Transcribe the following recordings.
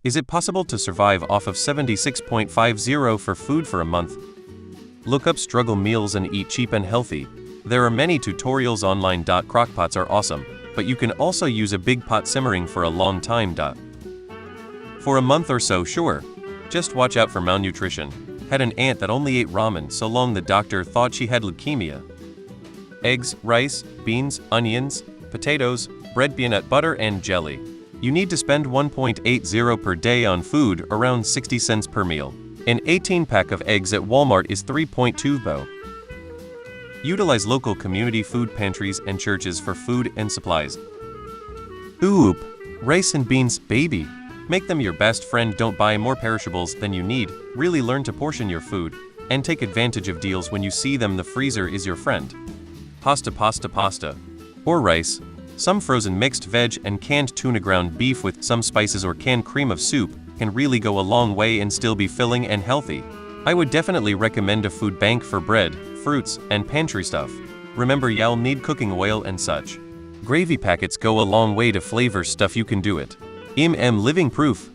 Is it possible to survive off of 76.50 for food for a month? Look up struggle meals and eat cheap and healthy. There are many tutorials online. Crockpots are awesome, but you can also use a big pot simmering for a long time. For a month or so, sure. Just watch out for malnutrition. Had an aunt that only ate ramen so long the doctor thought she had leukemia. Eggs, rice, beans, onions, potatoes, bread, peanut butter and jelly. You need to spend 1.80 per day on food, around 60 cents per meal. An 18-pack of eggs at Walmart is 3.20. Utilize local community food pantries and churches for food and supplies. Oop! Rice and beans, baby! Make them your best friend. Don't buy more perishables than you need. Really learn to portion your food, and take advantage of deals when you see them. The freezer is your friend. Pasta. Or rice. Some frozen mixed veg and canned tuna, ground beef with some spices, or canned cream of soup can really go a long way and still be filling and healthy. I would definitely recommend a food bank for bread, fruits, and pantry stuff. Remember, you'll need cooking oil and such. Gravy packets go a long way to flavor stuff. You can do it. Living proof.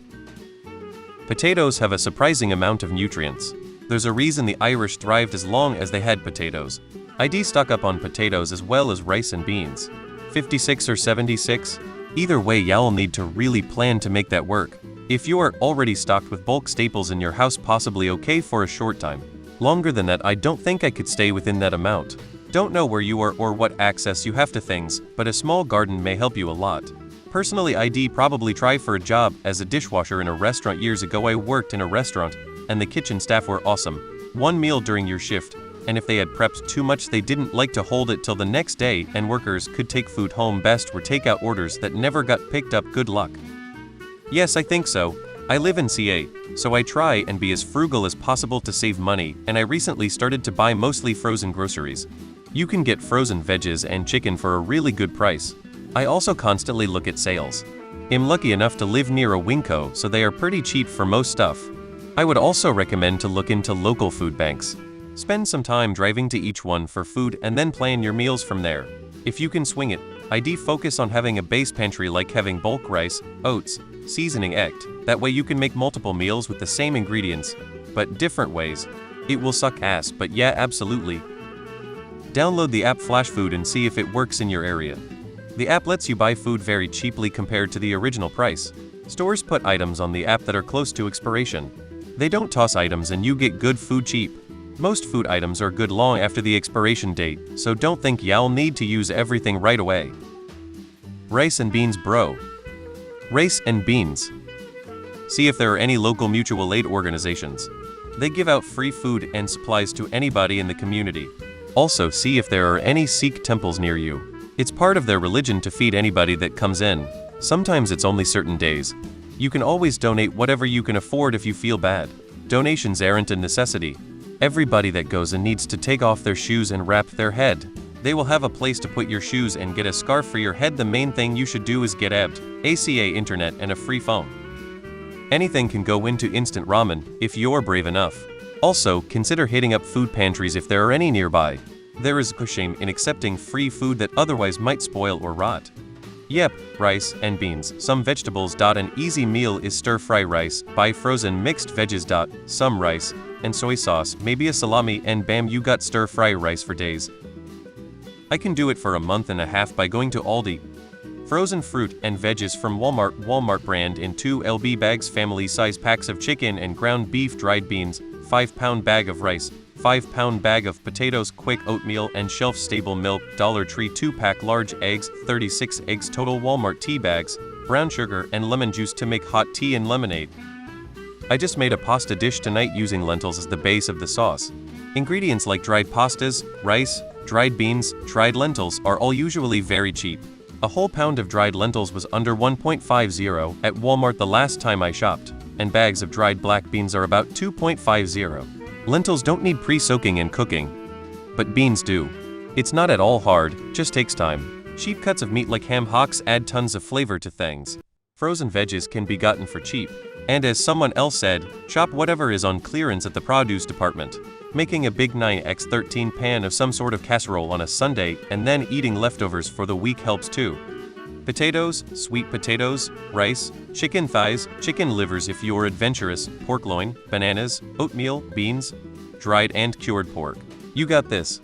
Potatoes have a surprising amount of nutrients. There's a reason the Irish thrived as long as they had potatoes. I'd stock up on potatoes as well as rice and beans. 56 or 76? Either way, you'll need to really plan to make that work. If you are already stocked with bulk staples in your house, possibly okay for a short time. Longer than that, I don't think I could stay within that amount. Don't know where you are or what access you have to things, but a small garden may help you a lot. Personally, I'd probably try for a job as a dishwasher in a restaurant. Years ago I worked in a restaurant, and the kitchen staff were awesome. One meal during your shift, and if they had prepped too much, they didn't like to hold it till the next day, and workers could take food home. Best were takeout orders that never got picked up. Good luck. Yes, I think so. I live in CA, so I try and be as frugal as possible to save money, and I recently started to buy mostly frozen groceries. You can get frozen veggies and chicken for a really good price. I also constantly look at sales. I'm lucky enough to live near a Winco, so they are pretty cheap for most stuff. I would also recommend to look into local food banks. Spend some time driving to each one for food and then plan your meals from there. If you can swing it, I'd focus on having a base pantry, like having bulk rice, oats, seasoning act. That way you can make multiple meals with the same ingredients, but different ways. It will suck ass, but yeah, absolutely. Download the app Flash Food and see if it works in your area. The app lets you buy food very cheaply compared to the original price. Stores put items on the app that are close to expiration. They don't toss items and you get good food cheap. Most food items are good long after the expiration date, so don't think you'll need to use everything right away. Rice and beans, bro. Rice and beans. See if there are any local mutual aid organizations. They give out free food and supplies to anybody in the community. Also, see if there are any Sikh temples near you. It's part of their religion to feed anybody that comes in. Sometimes it's only certain days. You can always donate whatever you can afford if you feel bad. Donations aren't a necessity. Everybody that goes in needs to take off their shoes and wrap their head. They will have a place to put your shoes and get a scarf for your head. The main thing you should do is get ACA internet and a free phone. Anything can go into instant ramen if you're brave enough. Also, consider hitting up food pantries if there are any nearby. There is no shame in accepting free food that otherwise might spoil or rot. Yep, rice and beans, some vegetables. An easy meal is stir-fry rice. Buy frozen mixed veggies. Some rice and soy sauce, maybe a salami, and bam, you got stir-fry rice for days. I can do it for a month and a half by going to Aldi. Frozen fruit and veggies from Walmart brand in 2 lb bags, family size packs of chicken and ground beef, dried beans, 5-pound bag of rice, 5-pound bag of potatoes, quick oatmeal and shelf-stable milk, Dollar Tree 2-pack large eggs, 36 eggs total, Walmart tea bags, brown sugar and lemon juice to make hot tea and lemonade. I just made a pasta dish tonight using lentils as the base of the sauce. Ingredients like dried pastas, rice, dried beans, dried lentils are all usually very cheap. A whole pound of dried lentils was under 1.50 at Walmart the last time I shopped, and bags of dried black beans are about 2.50. Lentils don't need pre-soaking and cooking, but beans do. It's not at all hard, just takes time. Cheap cuts of meat like ham hocks add tons of flavor to things. Frozen veggies can be gotten for cheap. And as someone else said, shop whatever is on clearance at the produce department. Making a big 9x13 pan of some sort of casserole on a Sunday and then eating leftovers for the week helps too. Potatoes, sweet potatoes, rice, chicken thighs, chicken livers if you're adventurous, pork loin, bananas, oatmeal, beans, dried and cured pork. You got this.